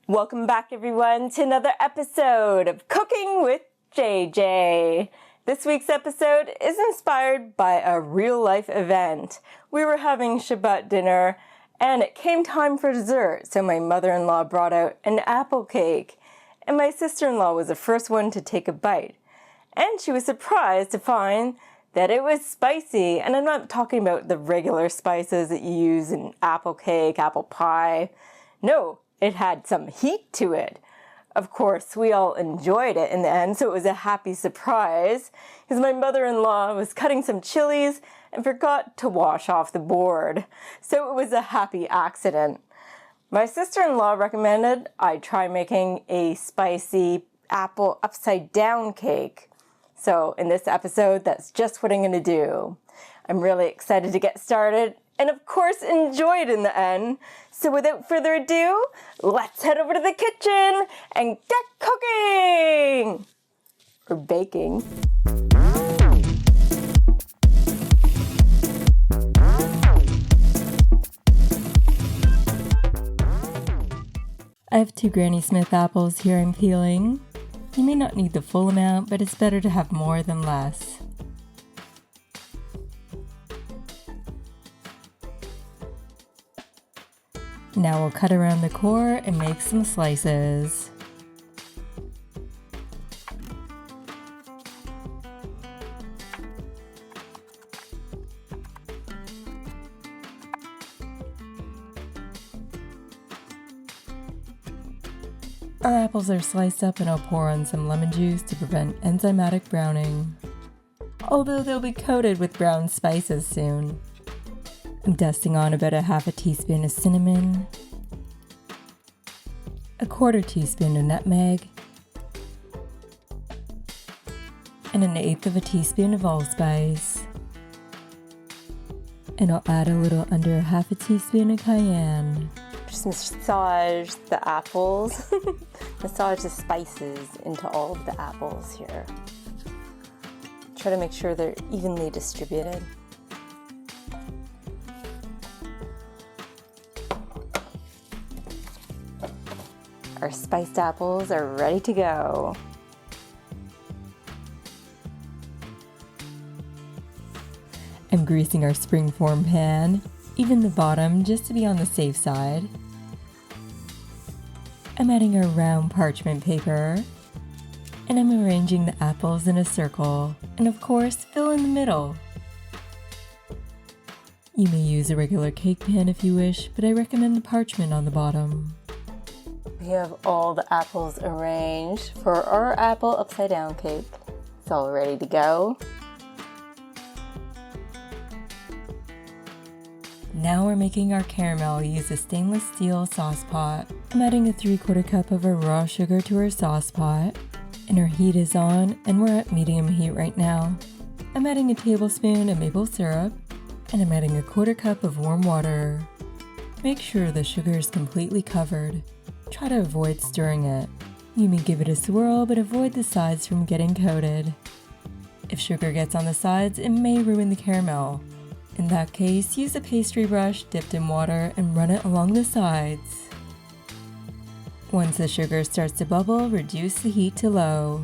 Welcome back everyone to another episode of Cooking with JJ. This week's episode is inspired by a real-life event. We were having Shabbat dinner and it came time for dessert, so my mother-in-law brought out an apple cake and my sister-in-law was the first one to take a bite. And she was surprised to find that it was spicy, and I'm not talking about the regular spices that you use in apple cake, apple pie. No, it had some heat to it. Of course, we all enjoyed it in the end, so it was a happy surprise because my mother-in-law was cutting some chilies and forgot to wash off the board. So it was a happy accident. My sister-in-law recommended I try making a spicy apple upside down cake. So in this episode, that's just what I'm going to do. I'm really excited to get started and of course enjoy it in the end. So without further ado, let's head over to the kitchen and get cooking! Or baking. I have 2 Granny Smith apples here I'm peeling. You may not need the full amount, but it's better to have more than less. Now we'll cut around the core and make some slices. Our apples are sliced up and I'll pour on some lemon juice to prevent enzymatic browning. Although they'll be coated with brown spices soon. I'm dusting on about a half a teaspoon of cinnamon, a 1/4 teaspoon of nutmeg, and an 1/8 of a teaspoon of allspice. And I'll add a little under a half a teaspoon of cayenne. Just massage the apples, massage the spices into all of the apples here. Try to make sure they're evenly distributed. Our spiced apples are ready to go. I'm greasing our springform pan, even the bottom just to be on the safe side. I'm adding our round parchment paper, and I'm arranging the apples in a circle, and of course, fill in the middle. You may use a regular cake pan if you wish, but I recommend the parchment on the bottom. We have all the apples arranged for our apple upside down cake. It's all ready to go. Now we're making our caramel. Use a stainless steel sauce pot. I'm adding a 3/4 cup of our raw sugar to our sauce pot. And our heat is on and we're at medium heat right now. I'm adding a tablespoon of maple syrup and I'm adding a 1/4 cup of warm water. Make sure the sugar is completely covered. Try to avoid stirring it. You may give it a swirl, but avoid the sides from getting coated. If sugar gets on the sides, it may ruin the caramel. In that case, use a pastry brush dipped in water and run it along the sides. Once the sugar starts to bubble, reduce the heat to low.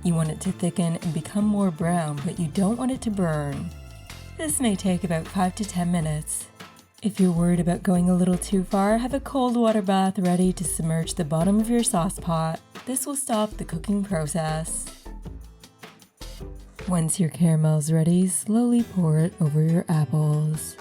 You want it to thicken and become more brown, but you don't want it to burn. This may take about 5 to 10 minutes. If you're worried about going a little too far, have a cold water bath ready to submerge the bottom of your sauce pot. This will stop the cooking process. Once your caramel is ready, slowly pour it over your apples.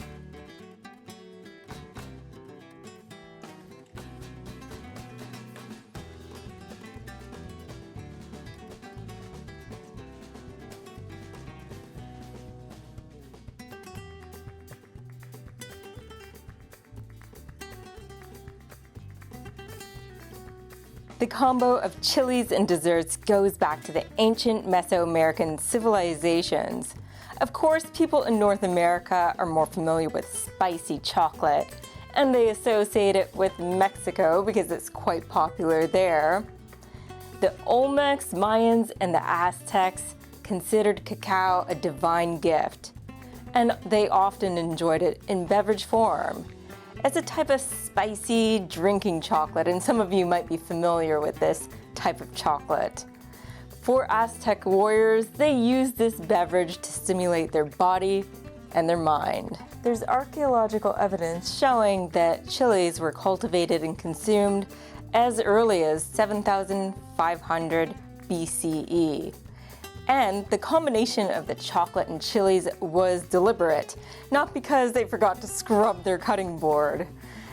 The combo of chilies and desserts goes back to the ancient Mesoamerican civilizations. Of course, people in North America are more familiar with spicy chocolate, and they associate it with Mexico because it's quite popular there. The Olmecs, Mayans, and the Aztecs considered cacao a divine gift, and they often enjoyed it in beverage form. as a type of spicy drinking chocolate, and some of you might be familiar with this type of chocolate. For Aztec warriors, they used this beverage to stimulate their body and their mind. There's archaeological evidence showing that chilies were cultivated and consumed as early as 7,500 BCE. And the combination of the chocolate and chilies was deliberate, not because they forgot to scrub their cutting board.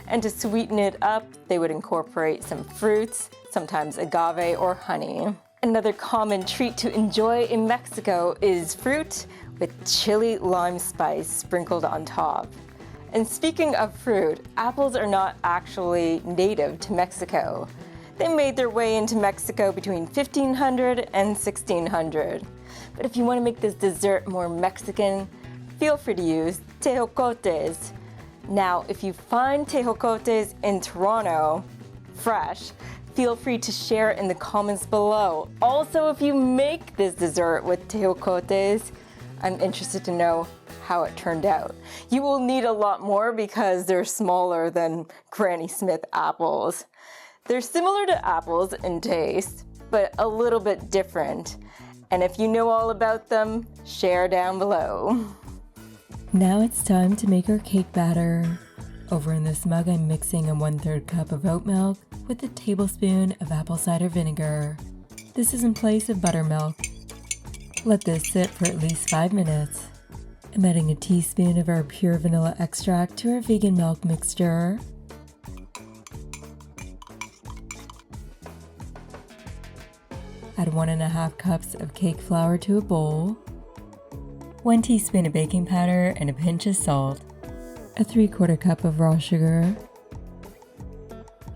And to sweeten it up, they would incorporate some fruits, sometimes agave or honey. Another common treat to enjoy in Mexico is fruit with chili lime spice sprinkled on top. And speaking of fruit, apples are not actually native to Mexico. They made their way into Mexico between 1500 and 1600. But if you want to make this dessert more Mexican, feel free to use tejocotes. Now, if you find tejocotes in Toronto, fresh, feel free to share in the comments below. Also, if you make this dessert with tejocotes, I'm interested to know how it turned out. You will need a lot more because they're smaller than Granny Smith apples. They're similar to apples in taste, but a little bit different. And if you know all about them, share down below. Now it's time to make our cake batter. Over in this mug, I'm mixing a 1/3 cup of oat milk with a tablespoon of apple cider vinegar. This is in place of buttermilk. Let this sit for at least 5 minutes. I'm adding a teaspoon of our pure vanilla extract to our vegan milk mixture. Add 1½ cups of cake flour to a bowl, 1 teaspoon of baking powder and a pinch of salt, a 3/4 cup of raw sugar,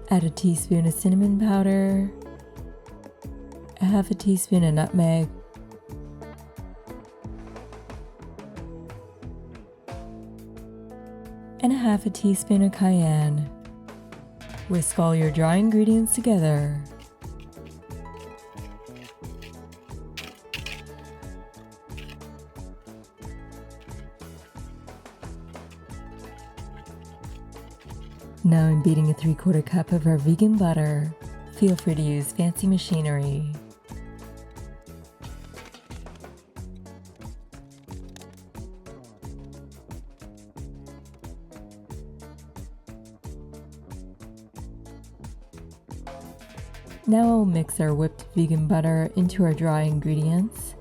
add a teaspoon of cinnamon powder, a 1/2 teaspoon of nutmeg, and a 1/2 teaspoon of cayenne. Whisk all your dry ingredients together. Now I'm beating a 3/4 cup of our vegan butter. Feel free to use fancy machinery. Now I'll mix our whipped vegan butter into our dry ingredients.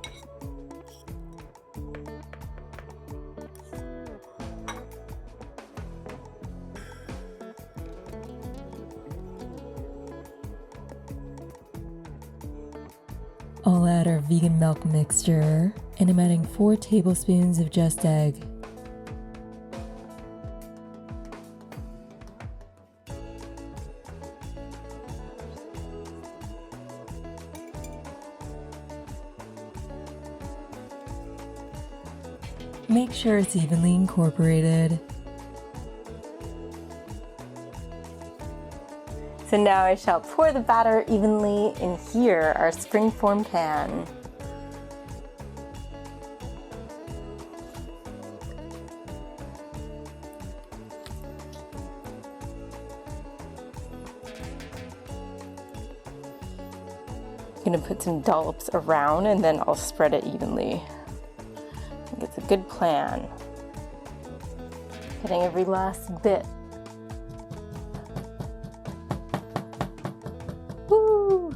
I'll add our vegan milk mixture, and I'm adding 4 tablespoons of Just Egg. Make sure it's evenly incorporated. So now I shall pour the batter evenly in here, our spring-form pan. I'm gonna put some dollops around and then I'll spread it evenly. I think it's a good plan. Getting every last bit. Woo!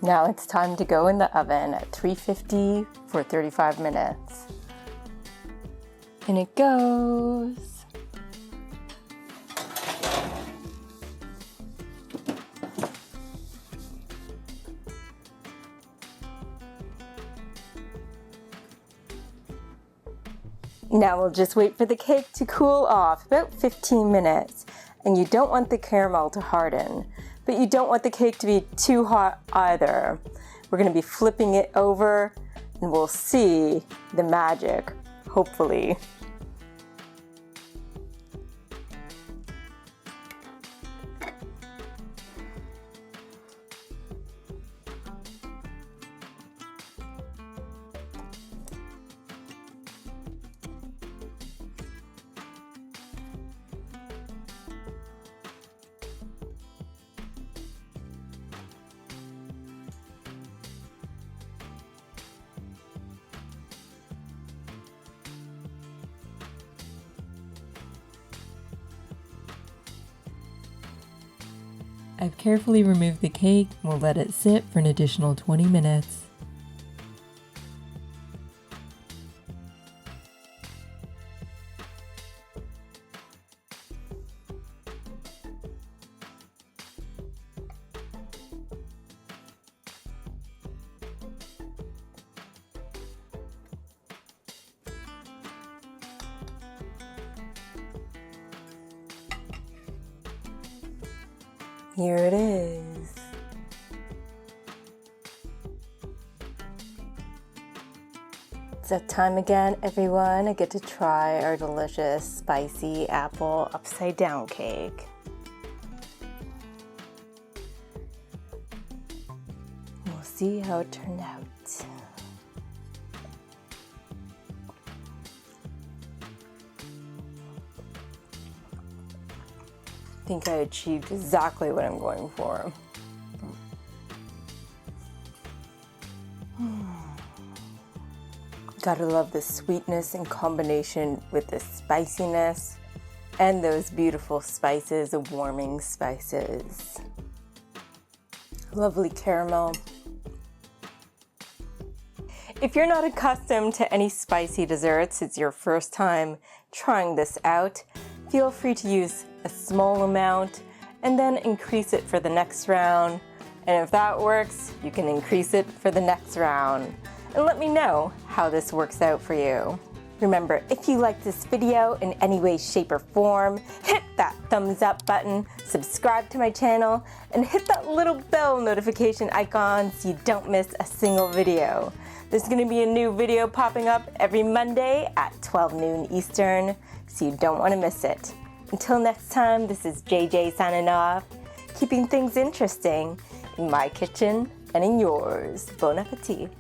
Now it's time to go in the oven at 350 for 35 minutes. And it goes. Now we'll just wait for the cake to cool off, about 15 minutes. And you don't want the caramel to harden, but you don't want the cake to be too hot either. We're gonna be flipping it over and we'll see the magic, hopefully. I've carefully removed the cake and we'll let it sit for an additional 20 minutes. Here it is. It's that time again, everyone. I get to try our delicious spicy apple upside down cake. We'll see how it turned out. I think I achieved exactly what I'm going for. Gotta love the sweetness in combination with the spiciness and those beautiful spices, the warming spices. Lovely caramel. If you're not accustomed to any spicy desserts, it's your first time trying this out, feel free to use a small amount and then increase it for the next round. And if that works, you can increase it for the next round. And let me know how this works out for you. Remember, if you like this video in any way, shape, or form, hit that thumbs up button, subscribe to my channel, and hit that little bell notification icon so you don't miss a single video. There's gonna be a new video popping up every Monday at 12 noon Eastern, so you don't wanna miss it. Until next time, this is JJ signing off, keeping things interesting in my kitchen and in yours. Bon appetit.